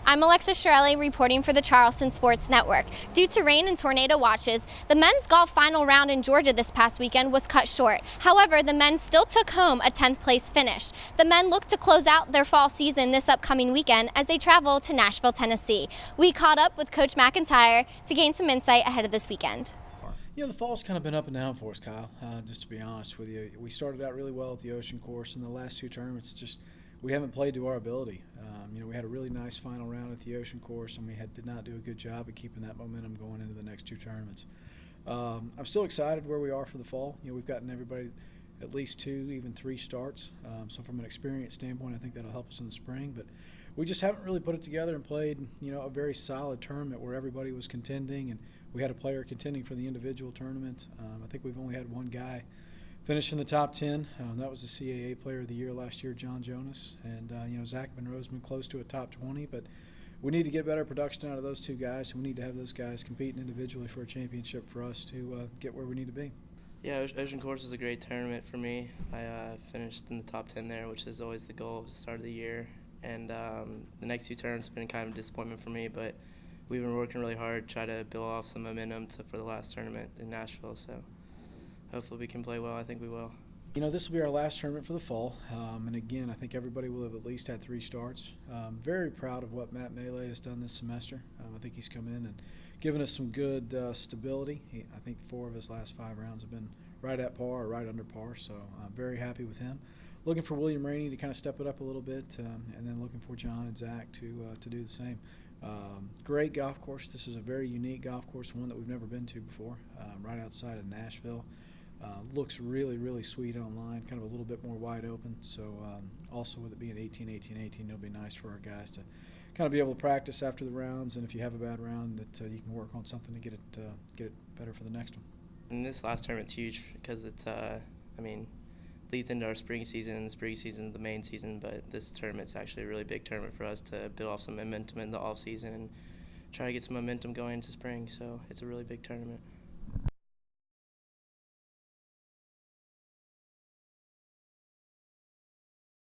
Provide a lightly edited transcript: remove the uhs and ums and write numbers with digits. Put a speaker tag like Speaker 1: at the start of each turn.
Speaker 1: I'm Alexis Shirelli reporting for the Charleston Sports Network. Due to rain and tornado watches, the men's golf final round in Georgia this past weekend was cut short. However, the men still took home a 10th place finish. The men look to close out their fall season this upcoming weekend as they travel to Nashville, Tennessee. We caught up with Coach McIntyre to gain some insight ahead of this weekend.
Speaker 2: The fall's kind of been up and down for us, Kyle, just to be honest with you. We started out really well at the Ocean Course, and the last two tournaments, we haven't played to our ability. We had a really nice final round at the Ocean Course, and we did not do a good job of keeping that momentum going into the next two tournaments. I'm still excited where we are for the fall. We've gotten everybody at least 2, even 3 starts. So from an experience standpoint, I think that'll help us in the spring. But we just haven't really put it together and played, a very solid tournament where everybody was contending, and we had a player contending for the individual tournament. I think we've only had one guy finish in the top 10. That was the CAA Player of the Year last year, John Jonas. And, Zach Monroe's been close to a top 20. But we need to get better production out of those two guys, and we need to have those guys competing individually for a championship for us to get where we need to be.
Speaker 3: Yeah, Ocean Course was a great tournament for me. I finished in the top 10 there, which is always the goal at the start of the year. And the next 2 tournaments have been kind of a disappointment for me, but we've been working really hard to try to build off some momentum for the last tournament in Nashville. So hopefully we can play well. I think we will.
Speaker 2: This will be our last tournament for the fall. And again, I think everybody will have at least had 3 starts. Very proud of what Matt Melee has done this semester. I think he's come in and given us some good stability. I think 4 of his last 5 rounds have been right at par or right under par, so I'm very happy with him. Looking for William Rainey to kind of step it up a little bit, and then looking for John and Zach to do the same. Great golf course. This is a very unique golf course, one that we've never been to before, right outside of Nashville. Looks really, really sweet online, kind of a little bit more wide open. So also with it being 18-18-18, it'll be nice for our guys to kind of be able to practice after the rounds, and if you have a bad round, that you can work on something to get it better for the next one.
Speaker 3: And this last tournament's huge because it's, leads into our spring season, and the spring season is the main season, but this tournament's actually a really big tournament for us to build off some momentum in the off season and try to get some momentum going into spring, so it's a really big tournament.